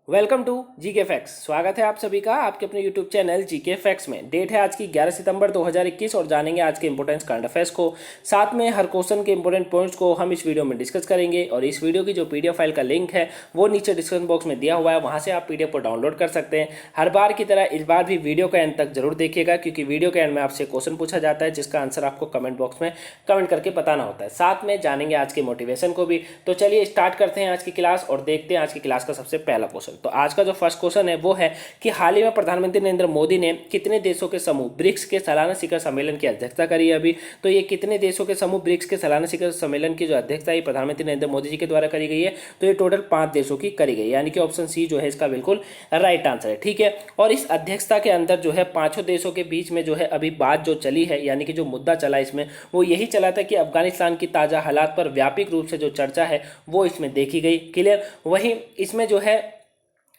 Welcome to GK facts. स्वागत है आप सभी का आपके अपने यूट्यूब चैनल जीके फैक्ट्स में। डेट है आज की 11 सितंबर 2021 और जानेंगे आज के इंपोर्टेंट करंट अफेयर्स को। साथ में हर क्वेश्चन के इंपोर्टेंट पॉइंट्स को हम इस वीडियो में डिस्कस करेंगे और इस वीडियो की जो पीडीएफ फाइल का लिंक है वो नीचे डिस्क्रिप्शन बॉक्स में दिया हुआ है, वहां से आप पीडीएफ को डाउनलोड कर सकते हैं। हर बार की तरह इस बार भी वीडियो के एंड तक जरूर देखिएगा, क्योंकि वीडियो के एंड में आपसे क्वेश्चन पूछा जाता है जिसका आंसर आपको कमेंट बॉक्स में कमेंट करके बताना होता है। साथ में जानेंगे आज के मोटिवेशन को भी। तो चलिए स्टार्ट करते हैं आज की क्लास और देखते हैं आज की क्लास का सबसे पहला क्वेश्चन। तो आज का जो फर्स्ट क्वेश्चन है वो है कि हाल ही में प्रधानमंत्री नरेंद्र मोदी ने कितने देशों के समूह ब्रिक्स के सालाना शिखर सम्मेलन की अध्यक्षता करी है अभी। तो ये कितने देशों के समूह ब्रिक्स के सालाना शिखर सम्मेलन की जो अध्यक्षता है प्रधानमंत्री नरेंद्र मोदी जी के द्वारा करी गई है। तो ये टोटल 5 देशों की करी गई है, यानी कि ऑप्शन सी जो है इसका बिल्कुल राइट आंसर है। ठीक है, और इस अध्यक्षता के अंदर जो है 5 देशों के बीच में जो है अभी बात जो चली है, यानी कि जो मुद्दा चला इसमें वो यही चला था कि अफगानिस्तान की ताजा हालात पर व्यापक रूप से जो चर्चा है वो इसमें देखी गई। क्लियर। वहीं इसमें जो है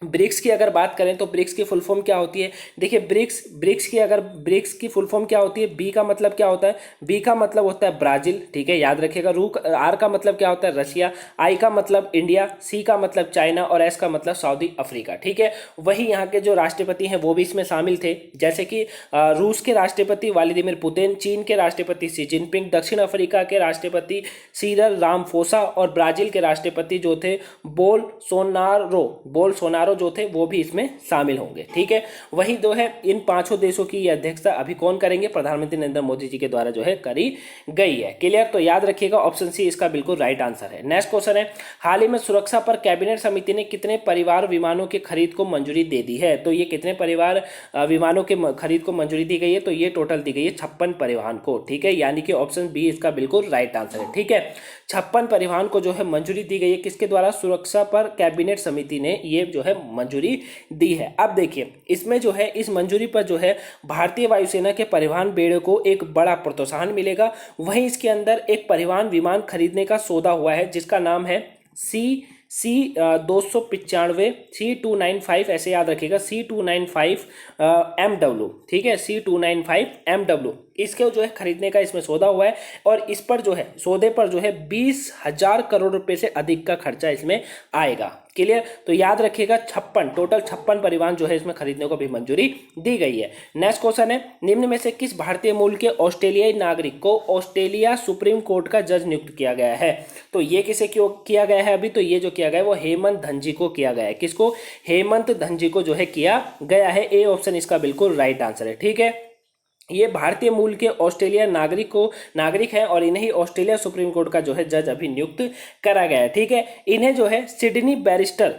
ब्रिक्स की अगर बात करें तो ब्रिक्स की फुल फॉर्म क्या होती है। देखिए ब्रिक्स की फुल फॉर्म क्या होती है। बी का मतलब क्या होता है, बी का मतलब होता है ब्राजील। ठीक है, याद रखिएगा। आर का मतलब क्या होता है, रशिया। आई का मतलब इंडिया। सी का मतलब चाइना और एस का मतलब सऊदी अफ्रीका। ठीक है, वही यहाँ के जो राष्ट्रपति हैं वो भी इसमें शामिल थे, जैसे कि रूस के राष्ट्रपति व्लादिमीर पुतिन, चीन के राष्ट्रपति शी जिनपिंग, दक्षिण अफ्रीका के राष्ट्रपति सिरिल रामाफोसा और ब्राजील के राष्ट्रपति जो थे बोल्सोनारो जो थे वो भी इसमें शामिल होंगे। ठीक है, वही जो है इन 5 देशों की अध्यक्षता अभी कौन करेंगे, प्रधानमंत्री नरेंद्र मोदी जी के द्वारा जो है करी गई है। क्लियर। तो याद रखिएगा ऑप्शन सी इसका बिल्कुल राइट आंसर है। नेक्स्ट क्वेश्चन है, हाल ही में सुरक्षा पर कैबिनेट समिति ने कितने परिवार विमानों की खरीद को मंजूरी दे दी है। तो ये कितने परिवार विमानों के खरीद को मंजूरी दी गई है, तो ये टोटल दी गई है 56 परिवहन को। ठीक है, यानी कि ऑप्शन बी इसका बिल्कुल राइट आंसर है। ठीक है, 56 परिवहन को जो है मंजूरी दी गई है, किसके द्वारा, सुरक्षा पर कैबिनेट समिति ने ये जो है मंजूरी दी है। अब देखिए इसमें जो है इस मंजूरी पर जो है भारतीय वायुसेना के परिवहन बेड़े को एक बड़ा प्रोत्साहन मिलेगा। वहीं इसके अंदर एक परिवहन विमान खरीदने का सौदा हुआ है जिसका नाम है सी 295 C295, ऐसे याद रखिएगा C295 MW। ठीक है, C295 MW इसके जो है खरीदने का इसमें सौदा हुआ है और इस पर जो है सौदे पर जो है 20,000 करोड़ रुपए से अधिक का खर्चा इसमें आएगा। क्लियर। तो याद रखिएगा टोटल 56 परिवहन जो है इसमें खरीदने को भी मंजूरी दी गई है। नेक्स्ट क्वेश्चन है, निम्न में से किस भारतीय मूल के ऑस्ट्रेलियाई नागरिक को ऑस्ट्रेलिया सुप्रीम कोर्ट का जज नियुक्त किया गया है। तो ये किसे क्यों किया गया है अभी, तो ये जो किया गया है वो हेमंत धनजी को किया गया है। किसको, हेमंत धनजी को जो है किया गया है। ए ऑप्शन इसका बिल्कुल राइट आंसर है। ठीक है, ये भारतीय मूल के ऑस्ट्रेलिया नागरिक हैं और इन्हें ही ऑस्ट्रेलिया सुप्रीम कोर्ट का जो है जज अभी नियुक्त करा गया है। ठीक है, इन्हें जो है सिडनी बैरिस्टर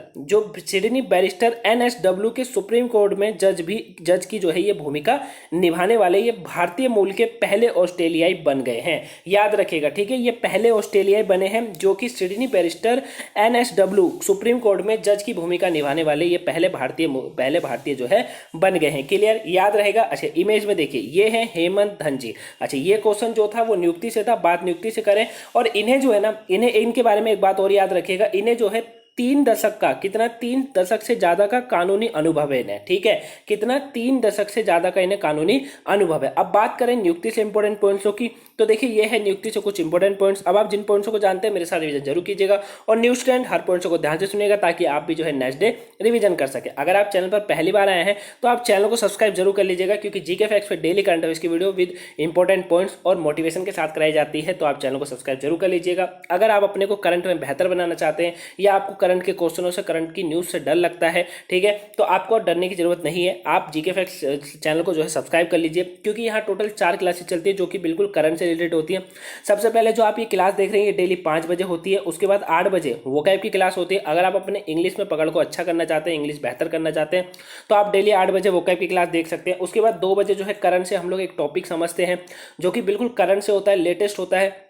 NSW के सुप्रीम कोर्ट में जज की जो है ये भूमिका निभाने वाले ये भारतीय मूल के पहले ऑस्ट्रेलियाई बन गए हैं। याद रखिएगा। ठीक है, ये पहले ऑस्ट्रेलियाई बने हैं जो कि Sydney barrister NSW supreme court में जज की भूमिका निभाने वाले ये पहले भारतीय जो है बन गए हैं। क्लियर, याद रहेगा। अच्छा, इमेज में देखिए ये है हेमंत धनजी। अच्छा, ये क्वेश्चन जो था वो नियुक्ति से था, बात नियुक्ति से करें। और इन्हें जो है ना, इनके बारे में एक बात और याद रखिएगा, इन्हें जो है 3 दशक से ज्यादा का कानूनी अनुभव है इन्हें। ठीक है, कितना, 3 दशक से ज्यादा का इन्हें कानूनी अनुभव है। अब बात करें नियुक्ति से इंपोर्टेंट पॉइंट्सों की, तो देखिए ये है नियुक्ति से कुछ इंपोर्टेंट पॉइंट्स। अब आप जिन पॉइंट्सों को जानते हैं मेरे साथ रिवीजन जरूर कीजिएगा और न्यू स्टूडेंट हर पॉइंट्सों को ध्यान से सुनिएगा ताकि आप भी जो है नेक्स्ट डे रिवीजन कर सके। अगर आप चैनल पर पहली बार आए हैं तो आप चैनल को सब्सक्राइब जरूर कर लीजिएगा, क्योंकि जीके फैक्ट्स पे डेली करंट अफेयर्स की वीडियो विद इंपॉर्टेंट पॉइंट्स और मोटिवेशन के साथ कराई जाती है। तो आप चैनल को सब्सक्राइब जरूर कर लीजिएगा। अगर आप अपने को करंट में बेहतर बनाना चाहते हैं या आपको करंट के क्वेश्चनों से, करंट की न्यूज से डर लगता है, ठीक है, तो आपको डरने की जरूरत नहीं है। आप जीके फैक्ट्स चैनल को जो है सब्सक्राइब कर लीजिए, क्योंकि यहाँ टोटल 4 क्लासेस चलती है जो कि बिल्कुल करंट से रिलेटेड होती है। सबसे पहले जो आप ये क्लास देख रहे हैं ये डेली 5 बजे होती है। उसके बाद 8 बजे वोकैब की क्लास होती है। अगर आप अपने इंग्लिश में पकड़ को अच्छा करना चाहते हैं, इंग्लिश बेहतर करना चाहते हैं, तो आप डेली 8 बजे वोकैब की क्लास देख सकते हैं। उसके बाद 2 बजे जो है करंट से हम लोग एक टॉपिक समझते हैं जो कि बिल्कुल करंट से होता है, लेटेस्ट होता है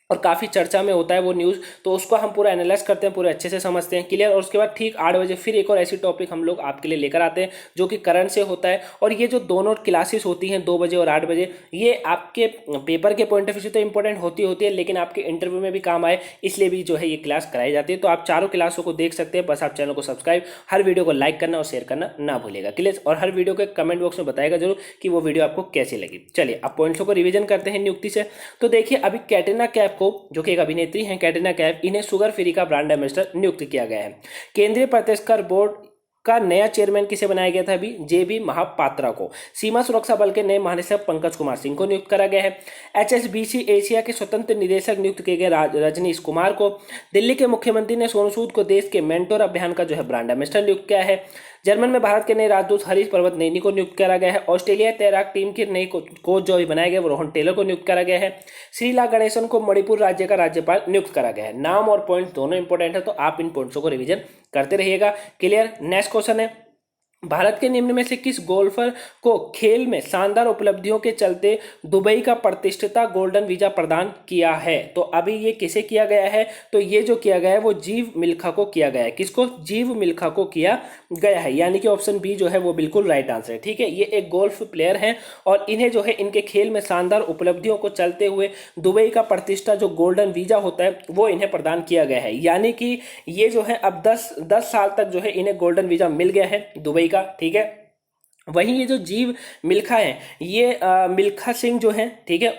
और काफ़ी चर्चा में होता है वो न्यूज़, तो उसको हम पूरा एनालाइज करते हैं, पूरे अच्छे से समझते हैं। क्लियर। और उसके बाद ठीक 8 बजे फिर एक और ऐसी टॉपिक हम लोग आपके लिए लेकर आते हैं जो कि करंट से होता है। और ये जो दोनों क्लासेस होती हैं 2 बजे और 8 बजे, ये आपके पेपर के पॉइंट ऑफ व्यू से तो इंपॉर्टेंट होती है, लेकिन आपके इंटरव्यू में भी काम आए इसलिए भी जो है ये क्लास कराई जाती है। तो आप चारों क्लासों को देख सकते हैं। बस आप चैनल को सब्सक्राइब, हर वीडियो को लाइक करना और शेयर करना ना भूलेगा। क्लियर। और हर वीडियो के कमेंट बॉक्स में बताएगा जरूर कि वो वीडियो आपको कैसी लगी। चलिए अब पॉइंट्सों को रिवीजन करते हैं नियुक्ति से। तो देखिए अभी कैटरीना कैफ को, जो कि एक अभिनेत्री हैं कैटरीना कैफ, इन्हें शुगर फ्री का ब्रांड एम्बेसडर नियुक्त किया गया है। केंद्रीय प्रत्यक्ष कर बोर्ड का नया चेयरमैन किसे बनाया गया था? अभी JB महापात्रा को। सीमा सुरक्षा बल के नए महानिदेशक पंकज कुमार सिंह को नियुक्त करा गया है। HSBC एशिया के स्वतंत्र निदेशक नियुक्त किए गए रजनीश कुमार को। दिल्ली के मुख्यमंत्री ने सोनू सूद को देश के मेंटोर अभियान का जो है ब्रांड एम्बेसडर नियुक्त किया है। जर्मन में भारत के नए राजदूत हरीश पर्वत नैनी को नियुक्त करा गया है। ऑस्ट्रेलिया तैराक टीम के नए कोच जो बनाए गए वो रोहन टेलर को नियुक्त करा गया है। श्रीला गणेशन को मणिपुर राज्य का राज्यपाल नियुक्त करा गया है। नाम और पॉइंट दोनों इंपॉर्टेंट है, तो आप इन पॉइंट्सों को रिवीजन करते रहिएगा। क्लियर। नेक्स्ट क्वेश्चन है, भारत के निम्न में से किस गोल्फर को खेल में शानदार उपलब्धियों के चलते दुबई का प्रतिष्ठित गोल्डन वीजा प्रदान किया है? तो अभी ये किसे किया गया है? तो ये जो किया गया है वो जीव मिल्खा को किया गया है। किसको? जीव मिल्खा को किया गया है, यानी कि ऑप्शन बी जो है वो बिल्कुल राइट आंसर है। ठीक है, ये एक गोल्फ प्लेयर हैं और इन्हें जो है इनके खेल में शानदार उपलब्धियों को चलते हुए दुबई का प्रतिष्ठा जो गोल्डन वीजा होता है वो इन्हें प्रदान किया गया है, यानी कि ये जो है अब 10 साल तक जो है इन्हें गोल्डन वीजा मिल गया है दुबई का। ठीक है, वहीं ये जो जीव मिल्खा है ये मिल्खा सिंह जो है, ठीक है,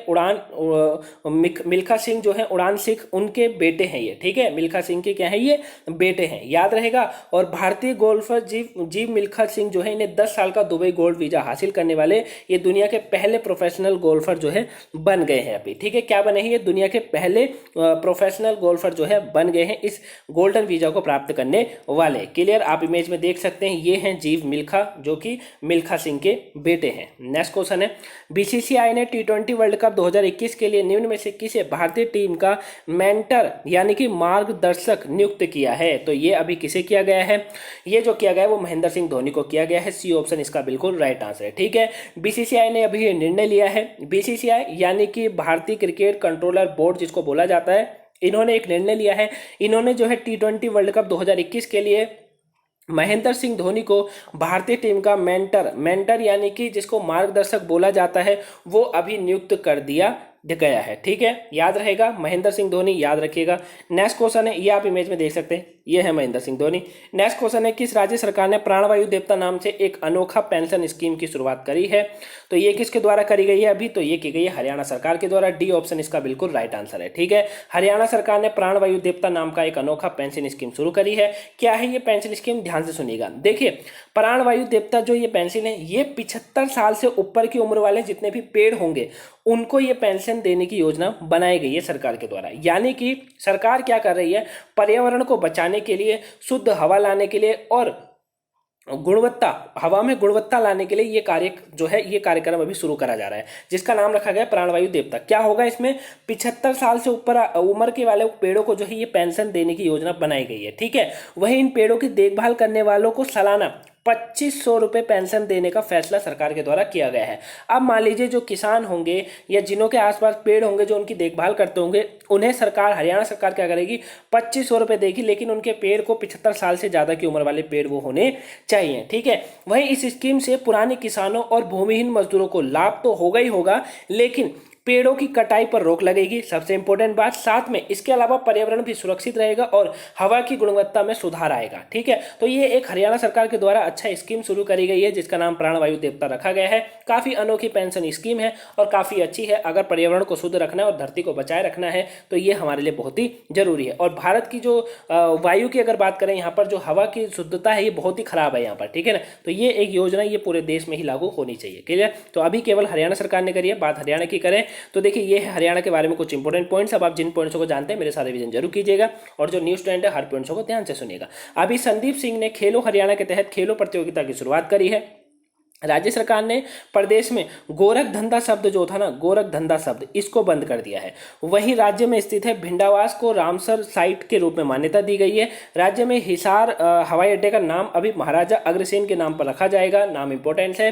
मिल्खा सिंह जो है उड़ान सिख उनके बेटे हैं ये। ठीक है, मिल्खा सिंह के क्या है? ये बेटे हैं, याद रहेगा। और भारतीय गोल्फर जीव मिल्खा सिंह जो है इन्हें 10 साल का दुबई गोल्ड वीजा हासिल करने वाले ये दुनिया के पहले प्रोफेशनल गोल्फर जो है बन गए हैं अभी। ठीक है, क्या बने हैं? ये दुनिया के पहले प्रोफेशनल गोल्फर जो है बन गए हैं इस गोल्डन वीजा को प्राप्त करने वाले। क्लियर, आप इमेज में देख सकते हैं, ये हैं जीव मिल्खा जो कि मिल्खा सिंह के बेटे हैं। नेक्स्ट क्वेश्चन है, बीसीसीआई ने T20 वर्ल्ड कप 2021 के लिए निम्न में से किसे भारतीय टीम का मेंटर यानी कि मार्गदर्शक नियुक्त किया है? तो ये अभी किसे किया गया है? ये जो किया गया है वो महेंद्र सिंह धोनी को किया गया है। सी ऑप्शन इसका बिल्कुल राइट आंसर है। ठीक है, बीसीसीआई ने अभी ये निर्णय लिया है। बीसीसीआई यानी कि भारतीय क्रिकेट कंट्रोलर बोर्ड जिसको बोला जाता है, इन्होंने एक निर्णय लिया है। इन्होंने जो है T20 वर्ल्ड कप 2021 के लिए महेंद्र सिंह धोनी को भारतीय टीम का मेंटर यानी कि जिसको मार्गदर्शक बोला जाता है वो अभी नियुक्त कर दिया गया है। ठीक है, याद रहेगा महेंद्र सिंह धोनी, याद रखिएगा। नेक्स्ट क्वेश्चन है, ये आप इमेज में देख सकते हैं, ये है महेंद्र सिंह धोनी। नेक्स्ट क्वेश्चन है, किस राज्य सरकार ने प्राणवायु देवता नाम से एक अनोखा पेंशन स्कीम की शुरुआत करी है? तो ये किसके द्वारा करी गई है अभी? तो ये की गई है हरियाणा सरकार के द्वारा। डी ऑप्शन इसका बिल्कुल राइट आंसर है। ठीक है, हरियाणा सरकार ने प्राणवायु देवता नाम का एक अनोखा पेंशन स्कीम शुरू करी है। क्या है ये पेंशन स्कीम? ध्यान से सुनिएगा। देखिए, प्राणवायु देवता जो ये पेंशन है ये 75 साल से ऊपर की उम्र वाले जितने भी पेड़ होंगे उनको ये पेंशन देने की योजना बनाई गई है सरकार के द्वारा। यानी कि सरकार क्या कर रही है? पर्यावरण को बचाने के लिए, शुद्ध हवा लाने के लिए और हवा में गुणवत्ता लाने के लिए ये कार्य जो है ये कार्यक्रम अभी शुरू करा जा रहा है, जिसका नाम रखा गया प्राणवायु देवता। क्या होगा इसमें? 75 साल से ऊपर उम्र के वाले पेड़ों को जो है ये पेंशन देने की योजना बनाई गई है। ठीक है, वहीं इन पेड़ों की देखभाल करने वालों को सालाना 2500 रुपये पेंशन देने का फैसला सरकार के द्वारा किया गया है। अब मान लीजिए जो किसान होंगे या जिनों के आसपास पेड़ होंगे जो उनकी देखभाल करते होंगे, उन्हें सरकार, हरियाणा सरकार क्या करेगी? 2500 रुपये देगी, लेकिन उनके पेड़ को 75 साल से ज़्यादा की उम्र वाले पेड़ वो होने चाहिए। ठीक है, वहीं इस स्कीम से पुराने किसानों और भूमिहीन मजदूरों को लाभ तो होगा ही होगा, लेकिन पेड़ों की कटाई पर रोक लगेगी, सबसे इंपॉर्टेंट बात। साथ में इसके अलावा पर्यावरण भी सुरक्षित रहेगा और हवा की गुणवत्ता में सुधार आएगा। ठीक है, तो ये एक हरियाणा सरकार के द्वारा अच्छा स्कीम शुरू करी गई है जिसका नाम प्राणवायु देवता रखा गया है। काफी अनोखी पेंशन स्कीम है और काफी अच्छी है। अगर पर्यावरण को शुद्ध रखना है और धरती को बचाए रखना है तो ये हमारे लिए बहुत ही जरूरी है। और भारत की जो वायु की अगर बात करें, यहाँ पर जो हवा की शुद्धता है ये बहुत ही खराब है यहाँ पर। ठीक है ना, तो ये एक योजना ये पूरे देश में ही लागू होनी चाहिए। क्लियर, तो अभी केवल हरियाणा सरकार ने करी है। बात हरियाणा की करें तो देखिए ये है हरियाणा के बारे में कुछ इंपॉर्टेंट पॉइंट्स। अब आप जिन पॉइंट्सों को जानते हैं मेरे साथ रिवीजन जरूर कीजिएगा और जो न्यू स्टूडेंट है हर पॉइंट्सों को ध्यान से सुनिएगा। अभी संदीप सिंह ने खेलो हरियाणा के तहत खेलो प्रतियोगिता की शुरुआत करी है। राज्य सरकार ने प्रदेश में गोरख धंधा शब्द जो था ना, गोरख धंधा शब्द, इसको बंद कर दिया है। वहीं राज्य में स्थित है भिंडावास को रामसर साइट के रूप में मान्यता दी गई है। राज्य में हिसार हवाई अड्डे का नाम अभी महाराजा अग्रसेन के नाम पर रखा जाएगा, नाम इंपॉर्टेंट है।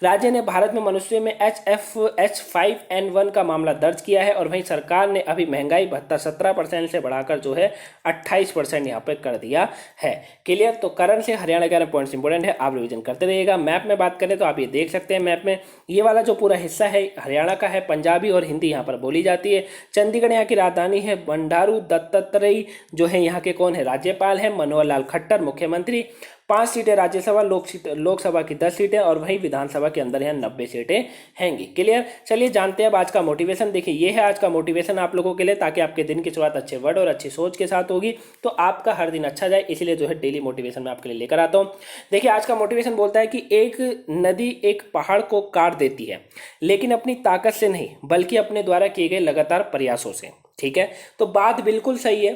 राज्य ने भारत में मनुष्य में H5N1 का मामला दर्ज किया है। और वहीं सरकार ने अभी महंगाई भत्ता 17% से बढ़ाकर जो है 28% यहाँ पर कर दिया है। क्लियर, तो करंट से हरियाणा के पॉइंट्स इंपॉर्टेंट है, आप रिविजन करते रहिएगा। मैप में बात करें तो आप ये देख सकते हैं मैप में ये वाला जो पूरा हिस्सा है हरियाणा का है। पंजाबी और हिंदी यहाँ पर बोली जाती है। चंडीगढ़ यहाँ की राजधानी है। बंडारू दत्तात्रेय जो है यहाँ के कौन है? राज्यपाल है। मनोहर लाल खट्टर मुख्यमंत्री। 5 सीटें राज्यसभा, लोकसभा की 10 सीटें और वहीं विधानसभा के अंदर यहाँ 90 सीटें हैंगी। क्लियर। चलिए जानते हैं अब आज का मोटिवेशन। देखिए ये है आज का मोटिवेशन आप लोगों के लिए, ताकि आपके दिन की शुरुआत अच्छे वर्ड और अच्छी सोच के साथ होगी तो आपका हर दिन अच्छा जाए, इसीलिए जो है डेली मोटिवेशन मैं आपके लिए लेकर आता हूँ। देखिए आज का मोटिवेशन बोलता है कि एक नदी एक पहाड़ को काट देती है, लेकिन अपनी ताकत से नहीं बल्कि अपने द्वारा किए गए लगातार प्रयासों से। ठीक है, तो बात बिल्कुल सही है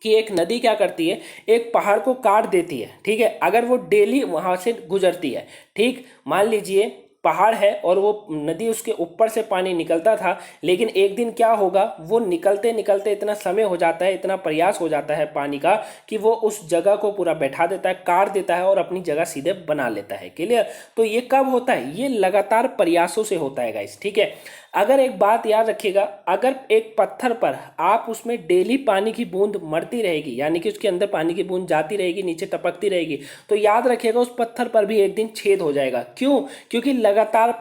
कि एक नदी क्या करती है, एक पहाड़ को काट देती है। ठीक है, अगर वो डेली वहां से गुजरती है, ठीक, मान लीजिए पहाड़ है और वो नदी उसके ऊपर से पानी निकलता था, लेकिन एक दिन क्या होगा, वो निकलते निकलते इतना समय हो जाता है, इतना प्रयास हो जाता है पानी का कि वो उस जगह को पूरा बैठा देता है, काट देता है और अपनी जगह सीधे बना लेता है। क्लियर। तो ये कब होता है, ये लगातार प्रयासों से होता है गाइस। ठीक है, अगर एक बात याद रखिएगा, अगर एक पत्थर पर आप उसमें डेली पानी की बूंद मरती रहेगी, यानी कि उसके अंदर पानी की बूंद जाती रहेगी, नीचे टपकती रहेगी, तो याद रखिएगा उस पत्थर पर भी एक दिन छेद हो जाएगा। क्यों? क्योंकि लगातार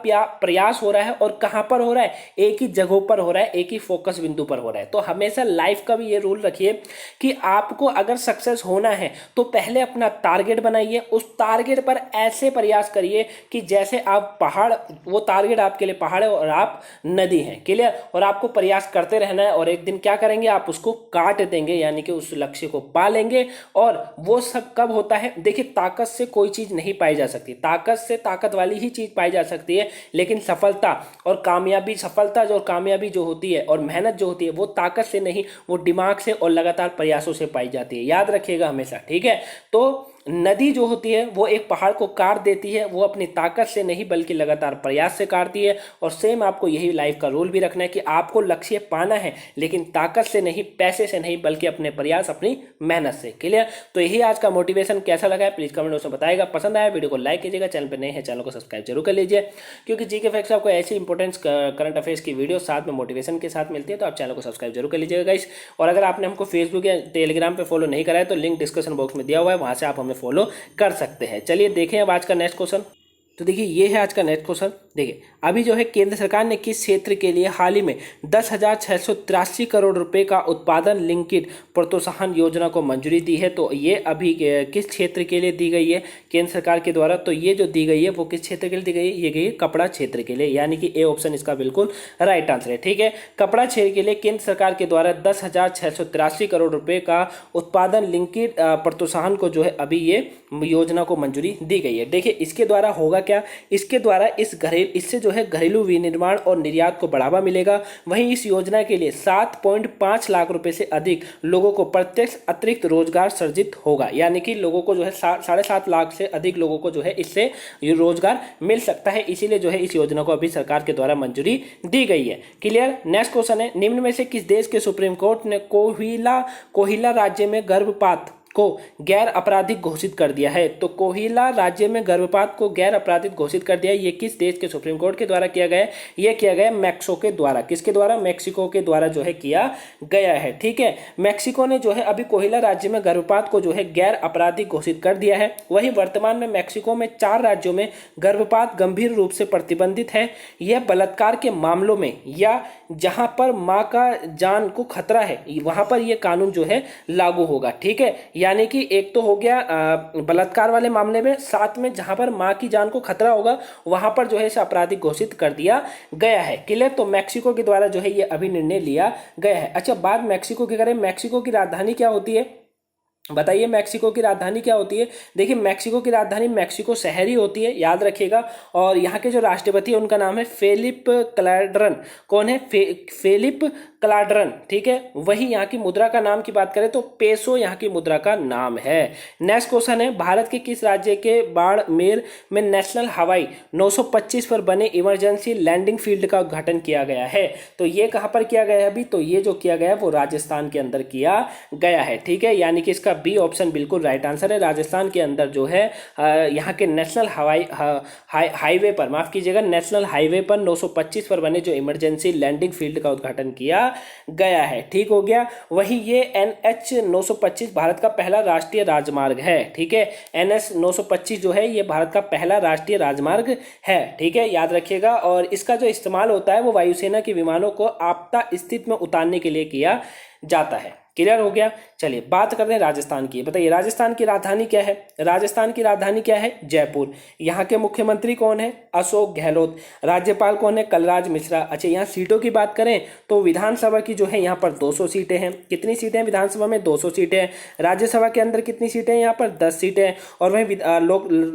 प्रयास हो रहा है और कहां पर हो रहा है, एक ही जगहों पर हो रहा है, एक ही फोकस बिंदु पर हो रहा है। तो हमेशा लाइफ का भी ये रूल रखिए कि आपको अगर सक्सेस होना है तो पहले अपना टारगेट बनाइए, उस टारगेट पर ऐसे प्रयास करिए कि जैसे आप पहाड़, वो टारगेट आपके लिए पहाड़ है और आप नदी है। क्लियर। और आपको प्रयास करते रहना है और एक दिन क्या करेंगे, आप उसको काट देंगे, यानी कि उस लक्ष्य को पा लेंगे। और वो सब कब होता है, देखिए ताकत से कोई चीज नहीं पाई जा सकती, ताकत से ताकत वाली ही चीज पाई जा सकती है, लेकिन सफलता और कामयाबी, सफलता जो कामयाबी जो होती है और मेहनत जो होती है वो ताकत से नहीं, वो दिमाग से और लगातार प्रयासों से पाई जाती है। याद रखिएगा हमेशा। ठीक है, तो नदी जो होती है वो एक पहाड़ को काट देती है, वो अपनी ताकत से नहीं बल्कि लगातार प्रयास से काटती है। और सेम आपको यही लाइफ का रूल भी रखना है कि आपको लक्ष्य पाना है, लेकिन ताकत से नहीं, पैसे से नहीं, बल्कि अपने प्रयास, अपनी मेहनत से। क्लियर। तो यही आज का मोटिवेशन। कैसा लगा है प्लीज कमेंट बॉक्स में बताएगा। पसंद आया वीडियो को लाइक कीजिएगा, चैनल पर नए हैं चैनल को सब्सक्राइब जरूर कर लीजिए, क्योंकि जीके फैक्ट्स आपको ऐसी इंपॉर्टेंट करंट अफेयर्स की वीडियो साथ में मोटिवेशन के साथ मिलती है, तो आप चैनल को सब्सक्राइब जरूर कर लीजिएगा गाइस। और अगर आपने हमको फेसबुक या टेलीग्राम पे फॉलो नहीं करा है तो लिंक डिस्क्रिप्शन बॉक्स में दिया हुआ है, वहां से आप हमें फॉलो कर सकते हैं। चलिए देखें अब आज का नेक्स्ट क्वेश्चन। तो देखिए ये है आज का नेक्स्ट क्वेश्चन। देखिए अभी जो है केंद्र सरकार ने किस क्षेत्र के लिए हाल ही में 10,683 करोड़ रुपए का उत्पादन लिंकित प्रोत्साहन योजना को मंजूरी दी है। तो ये अभी किस क्षेत्र के लिए दी गई है केंद्र सरकार के द्वारा, तो ये जो दी गई है वो किस क्षेत्र के लिए दी गई है, ये गई है कपड़ा क्षेत्र के लिए, यानी कि ए ऑप्शन इसका बिल्कुल राइट आंसर है। ठीक है, कपड़ा क्षेत्र के लिए केंद्र सरकार के द्वारा 10,683 करोड़ रुपए का उत्पादन लिंकित प्रोत्साहन को जो है अभी ये योजना को मंजूरी दी गई है। देखिए इसके द्वारा होगा क्या, इसके द्वारा इससे जो है घरेलू विनिर्माण और निर्यात को बढ़ावा मिलेगा। वहीं इस योजना के लिए 7.5 लाख रुपए से अधिक लोगों को प्रत्यक्ष अतिरिक्त रोजगार सृजित होगा, यानी कि लोगों को जो है 7.5 लाख से अधिक लोगों को जो है इससे रोजगार मिल सकता है। इसीलिए जो है इस योजना को अभी सरकार के द्वारा मंजूरी दी गई है। क्लियर। नेक्स्ट क्वेश्चन है, निम्न में से किस देश के सुप्रीम कोर्ट ने कोहिला राज्य में गर्भपात को गैर आपराधिक घोषित कर दिया है। तो कोहिला राज्य में गर्भपात को गैर आपराधिक घोषित कर दिया है। ये किस देश के सुप्रीम कोर्ट के द्वारा किया गया है, ये किया गया मैक्सिको के द्वारा। किसके द्वारा, मैक्सिको के द्वारा जो है किया गया है। ठीक है, मैक्सिको ने जो है अभी कोहिला राज्य में गर्भपात को जो है गैर आपराधिक घोषित कर दिया है। वहीं वर्तमान में मैक्सिको में 4 राज्यों में गर्भपात गंभीर रूप से प्रतिबंधित है। यह बलात्कार के मामलों में या जहां पर मां का जान को खतरा है वहां पर यह कानून जो है लागू होगा। ठीक है, यानी कि एक तो हो गया बलात्कार वाले मामले में, साथ में जहां पर मां की जान को खतरा होगा वहां पर जो है इसे आपराधिक घोषित कर दिया गया है। क्लियर। तो मैक्सिको के द्वारा जो है ये अभी निर्णय लिया गया है। अच्छा, बात मैक्सिको की करें, मैक्सिको की राजधानी क्या होती है, बताइए मैक्सिको की राजधानी क्या होती है। देखिए मैक्सिको की राजधानी मैक्सिको शहर ही होती है, याद रखिएगा। और यहाँ के जो राष्ट्रपति है उनका नाम है फेलिप क्लैड्रन। कौन है, फेलिप क्लैड्रन। ठीक है, वही यहाँ की मुद्रा का नाम की बात करें तो पेसो यहाँ की मुद्रा का नाम है। नेक्स्ट क्वेश्चन है, भारत के किस राज्य के बाड़मेर में नेशनल हवाई 925 पर बने इमरजेंसी लैंडिंग फील्ड का उद्घाटन किया गया है। तो ये कहाँ पर किया गया है अभी, तो ये जो किया गया है वो राजस्थान के अंदर किया गया है। ठीक है, यानी कि इसका बी ऑप्शन बिल्कुल राइट आंसर है। राजस्थान के अंदर जो है यहाँ के नेशनल हाईवे पर, माफ कीजिएगा, नेशनल हाईवे पर 925 पर बने जो इमरजेंसी लैंडिंग फील्ड का उद्घाटन किया गया है। ठीक हो गया। वही ये NH 925 भारत का पहला राष्ट्रीय राजमार्ग है। ठीक है, NH 925 जो है ये भारत का पहला राष्ट्रीय राजमार्ग है। ठीक है, याद रखिएगा। और इसका जो इस्तेमाल होता है वो वायुसेना के विमानों को आपदा स्थिति में उतारने के लिए किया जाता है। क्लियर हो गया। चलिए बात करते हैं राजस्थान की। बताइए राजस्थान की राजधानी क्या है? राजस्थान की राजधानी क्या है? जयपुर। यहाँ के मुख्यमंत्री कौन है? अशोक गहलोत। राज्यपाल कौन है? कलराज मिश्रा। अच्छा, यहाँ सीटों की बात करें तो विधानसभा की जो है यहाँ पर 200 सीटें हैं। कितनी सीटें हैं विधानसभा में? 200 सीटें हैं। राज्यसभा के अंदर कितनी सीटें हैं? यहाँ पर 10 सीटें हैं। और वहीं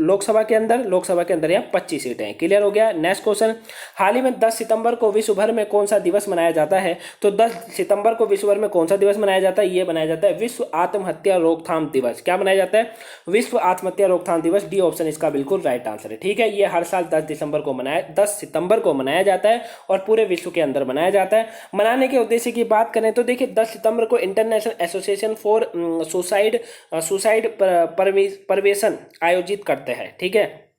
लोकसभा के अंदर यहाँ 25 सीटें हैं। क्लियर हो गया? नेक्स्ट क्वेश्चन, हाल ही में 10 सितंबर को विश्व भर में कौन सा दिवस मनाया जाता है? तो 10 सितंबर को विश्व भर में कौन सा दिवस मनाया जाता है? ये मनाया जाता है विश्व आत्महत्या रोकथाम दिवस। क्या मनाया जाता है? विश्व आत्महत्या रोकथाम दिवस। डी ऑप्शन इसका बिल्कुल राइट आंसर है। ठीक है, ये हर साल 10 सितंबर को मनाया जाता है और पूरे विश्व के अंदर मनाया जाता है। मनाने के उद्देश्य की बात करें तो देखिए 10 सितंबर को international association for suicide prevention आयोजित करते हैं। ठीक है,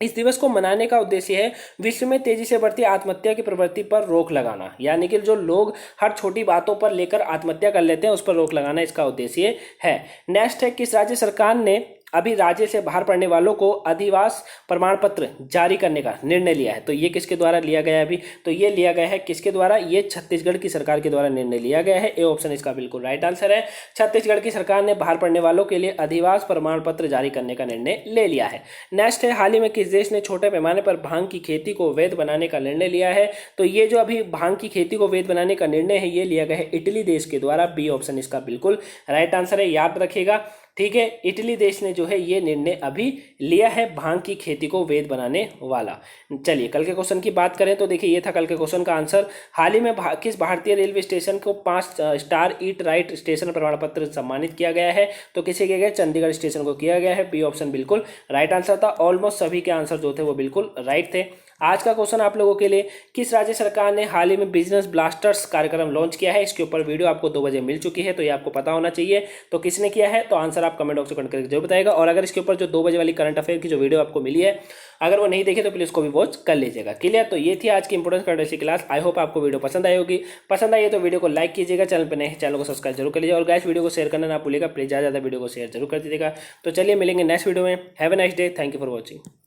इस दिवस को मनाने का उद्देश्य है विश्व में तेजी से बढ़ती आत्महत्या की प्रवृत्ति पर रोक लगाना, यानी कि जो लोग हर छोटी बातों पर लेकर आत्महत्या कर लेते हैं उस पर रोक लगाना इसका उद्देश्य है। नेक्स्ट है, किस राज्य सरकार ने अभी राज्य से बाहर पड़ने वालों को अधिवास प्रमाण पत्र जारी करने का निर्णय लिया है? तो ये किसके द्वारा लिया गया है अभी? तो ये लिया गया है किसके द्वारा? ये छत्तीसगढ़ की सरकार के द्वारा निर्णय लिया गया है। ए ऑप्शन इसका बिल्कुल राइट आंसर है। छत्तीसगढ़ की सरकार ने बाहर पड़ने वालों के लिए अधिवास प्रमाण पत्र जारी करने का निर्णय ले लिया है। नेक्स्ट है, हाल ही में किस देश ने छोटे पैमाने पर भांग की खेती को वैध बनाने का निर्णय लिया है? तो ये जो अभी भांग की खेती को वैध बनाने का निर्णय है ये लिया गया है इटली देश के द्वारा। बी ऑप्शन इसका बिल्कुल राइट आंसर है, याद रखिएगा। ठीक है, इटली देश ने जो है ये निर्णय अभी लिया है भांग की खेती को वैध बनाने वाला। चलिए कल के क्वेश्चन की बात करें तो देखिए ये था कल के क्वेश्चन का आंसर। हाल ही में किस भारतीय रेलवे स्टेशन को 5 स्टार ईट राइट स्टेशन प्रमाण पत्र सम्मानित किया गया है? तो किसे किया गया? चंडीगढ़ स्टेशन को किया गया है। बी ऑप्शन बिल्कुल राइट आंसर था। ऑलमोस्ट सभी के आंसर जो थे वो बिल्कुल राइट थे। आज का क्वेश्चन आप लोगों के लिए, किस राज्य सरकार ने हाल ही में बिजनेस ब्लास्टर्स कार्यक्रम लॉन्च किया है? इसके ऊपर वीडियो आपको 2 बजे मिल चुकी है, तो ये आपको पता होना चाहिए। तो किसने किया है? तो आंसर आप कमेंट बॉक्स में कमेंट करके जरूर बताएगा। और अगर इसके ऊपर जो 2 बजे वाली करंट अफेयर की जो वीडियो आपको मिली है, अगर वो नहीं देखे तो प्लीज उसको भी वॉच कर लीजिएगा। क्लियर? तो ये थी आज की important current class. I hope आपको वीडियो पसंद आई होगी। पसंद आई है तो वीडियो को लाइक कीजिएगा, चैनल पर नए चैनल को सब्सक्राइब जरूर कर लीजिएगा और गाइस वीडियो को शेयर करना ना भूलिएगा। प्लीज ज़्यादा वीडियो को शेयर जरूर कर दीजिएगा। तो चलिए मिलेंगे नेक्स्ट वीडियो में। Have a nice day, thank you for watching.